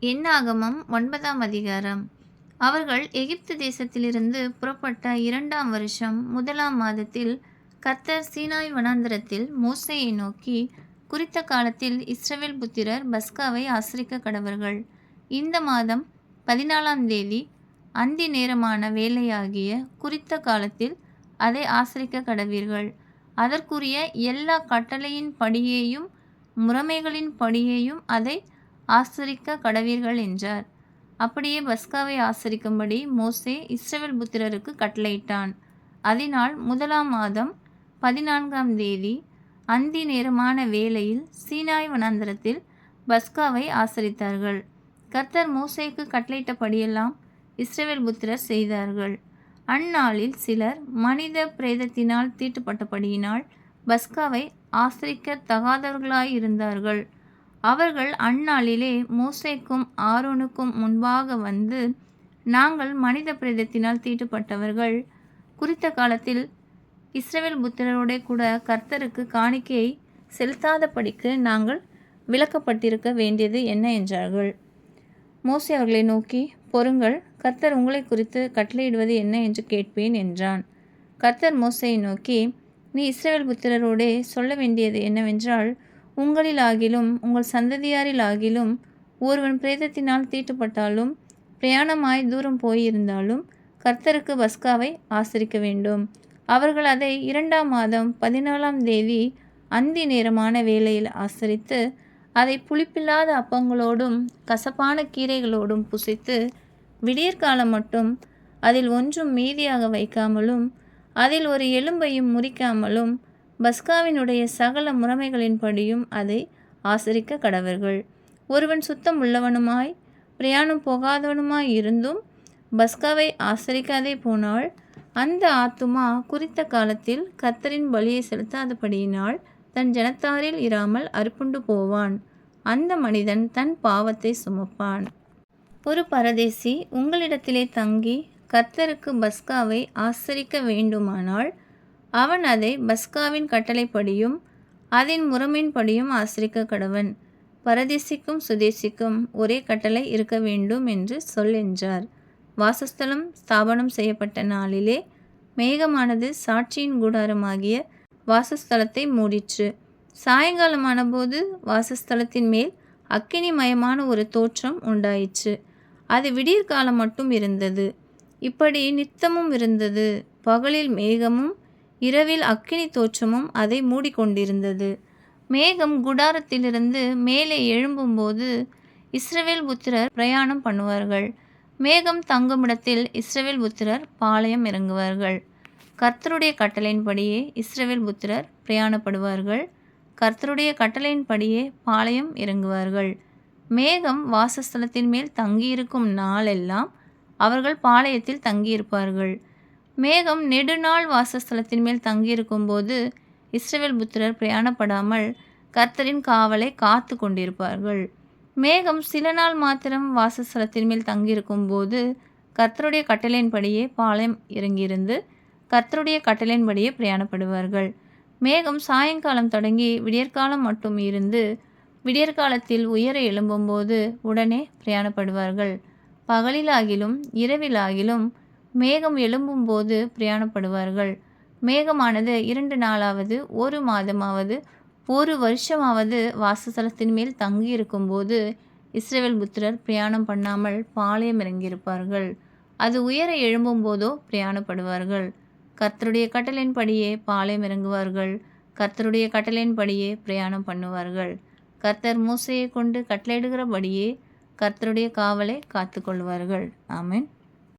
என்னாகமம் 9ஆம் அதிகாரம். அவர்கள் எகிப்து தேசத்திலிருந்து புறப்பட்ட 2ஆம் வருஷம் 1ஆம் மாதத்தில் கர்த்தர் சீனாய் வனாந்தரத்தில் மோசேயை நோக்கி, குறித்த காலத்தில் இஸ்ரவேல் புத்திரர் பஸ்காவை ஆசரிக்க கடவர்கள். இந்த மாதம் 14ஆம் தேதி அந்தி நேரமான வேளையாகிய குறித்த காலத்தில் அதை ஆசரிக்க கடவீர்கள். அதற்குரிய எல்லா கட்டளையின் படியேயும் முறைமைகளின் படியேயும் அதை ஆசரிக்க கடவீர்கள் என்றார். அப்படியே பஸ்காவை ஆசரிக்கும்படி மோசே இஸ்ரவேல் புத்திரருக்கு கட்டளையிட்டான். அதனால் 1ஆம் மாதம் 14ஆம் தேதி அந்தி நேரமான வேளையில் சீனாய் வனாந்தரத்தில் பஸ்காவை ஆசரித்தார்கள். கர்த்தர் மோசேக்கு கட்டளையிட்டபடியெல்லாம் இஸ்ரவேல் புத்திரர் செய்தார்கள். அந்நாளில் சிலர் மனித பிரேதத்தினால் தீட்டுப்பட்டபடியினால் பஸ்காவை ஆசரிக்க தகாதவர்களாயிருந்தார்கள். அவர்கள் அந்நாளிலே மோசேக்கும் ஆரோனுக்கும் முன்பாக வந்து, நாங்கள் மனித பிரேதத்தினால் தீட்டுப்பட்டவர்கள். குறித்த காலத்தில் இஸ்ரவேல் புத்திரரோடே கூட கர்த்தருக்கு காணிக்கையை செலுத்தாதபடிக்கு நாங்கள் விலக்கப்பட்டிருக்க வேண்டியது என்ன என்றார்கள். மோசே அவர்களை நோக்கி, பொறுங்கள், கர்த்தர் உங்களை குறித்து கட்டளையிடுவது என்ன என்று கேட்பேன் என்றான். கர்த்தர் மோசேயை நோக்கி, நீ இஸ்ரவேல் புத்திரரோடே சொல்ல வேண்டியது என்னவென்றால், உங்களிலாகிலும் உங்கள் சந்ததியாரிலாகிலும் ஒருவன் பிரேதத்தினால் தீட்டுப்பட்டாலும் பிரயாணமாய் தூரம் போயிருந்தாலும் கர்த்தருக்கு பஸ்காவை ஆசரிக்க வேண்டும். அவர்கள் அதை 2ஆம் மாதம் 14ஆம் தேதி அந்தி நேரமான வேளையில் ஆசரித்து அதை புளிப்பில்லாத அப்பங்களோடும் கசப்பான கீரைகளோடும் புசித்து விடியற்காலம் மட்டும் அதில் ஒன்றும் மீதியாக வைக்காமலும் அதில் ஒரு எலும்பையும் முறிக்காமலும் பஸ்காவினுடைய சகல முறைமைகளின்படியும் அதை ஆசரிக்க கடவர்கள். ஒருவன் சுத்தம் உள்ளவனுமாய் பிரயாணம் போகாதவனுமாய் இருந்தும் பஸ்காவை ஆசரிக்காதே போனால் அந்த ஆத்துமா குறித்த காலத்தில் கர்த்தரின் பலியை செலுத்தாதபடியினால் தன் ஜனத்தாரில் இராமல் அறுப்புண்டு போவான். அந்த மனிதன் தன் பாவத்தை சுமப்பான். ஒரு பரதேசி உங்களிடத்திலே தங்கி கர்த்தருக்கு பஸ்காவை ஆசரிக்க வேண்டுமானால் அவன் அதை பஸ்காவின் கட்டளைப்படியும் அதன் முறைமையின்படியும் ஆசரிக்க கடவன். பரதேசிக்கும் சுதேசிக்கும் ஒரே கட்டளை இருக்க வேண்டும் என்று சொல் என்றார். வாசஸ்தலம் ஸ்தாபனம் செய்யப்பட்ட நாளிலே மேகமானது சாட்சியின் கூடாரமாகிய வாசஸ்தலத்தை மூடிற்று. சாயங்காலமான போது வாசஸ்தலத்தின் மேல் அக்கினிமயமான ஒரு தோற்றம் உண்டாயிற்று. அது விடியற்காலம் மட்டும் இருந்தது. இப்படி நித்தமும் இருந்தது. பகலில் மேகமும் இரவில் அக்கினி தோற்றமும் அதை மூடிக்கொண்டிருந்தது. மேகம் குடாரத்திலிருந்து மேலே எழும்பும்போது இஸ்ரவேல் புத்திரர் பிரயாணம் பண்ணுவார்கள். மேகம் தங்குமிடத்தில் இஸ்ரவேல் புத்திரர் பாளையம் இறங்குவார்கள். கர்த்தருடைய கட்டளையின்படியே இஸ்ரவேல் புத்திரர் பிரயாணப்படுவார்கள். கர்த்தருடைய கட்டளையின்படியே பாளையம் இறங்குவார்கள். மேகம் வாசஸ்தலத்தின் மேல் தங்கியிருக்கும் நாளெல்லாம் அவர்கள் பாளையத்தில் தங்கியிருப்பார்கள். மேகம் நெடுநாள் வாசஸ்தலத்தின் மேல் தங்கியிருக்கும் போது இஸ்ரவேல் புத்திரர் பிரயாணப்படாமல் கர்த்தரின் காவலை காத்து கொண்டிருப்பார்கள். மேகம் சில நாள் மாத்திரம் வாசஸ்தலத்தின் மேல் தங்கியிருக்கும் போது கர்த்தருடைய கட்டளையின்படியே பாளையம் இறங்கியிருந்து கர்த்தருடைய கட்டளையின்படியே பிரயாணப்படுவார்கள். மேகம் சாயங்காலம் தொடங்கி விடியற்காலம் மட்டும் இருந்து விடியற்காலத்தில் உயர எழும்பும்போது உடனே பிரயாணப்படுவார்கள். பகலிலாகிலும் இரவிலாகிலும் மேகம் எழும்பும்போது பிரயாணப்படுவார்கள். மேகமானது 2 நாளாவது 1 மாதமாவது 1 வருஷமாவது வாசஸ்தலத்தின் மேல் தங்கியிருக்கும்போது இஸ்ரவேல் புத்திரர் பிரயாணம் பண்ணாமல் பாளையம் இறங்கியிருப்பார்கள். அது உயர எழும்பும் போதோ பிரயாணப்படுவார்கள். கர்த்தருடைய கட்டளையின்படியே பாளையம் இறங்குவார்கள். கர்த்தருடைய கட்டளையின்படியே பிரயாணம் பண்ணுவார்கள். கர்த்தர் மோசேயை கொண்டு கட்டளையிடுகிறபடியே கர்த்தருடைய காவலை காத்து கொள்வார்கள். ஆமென்.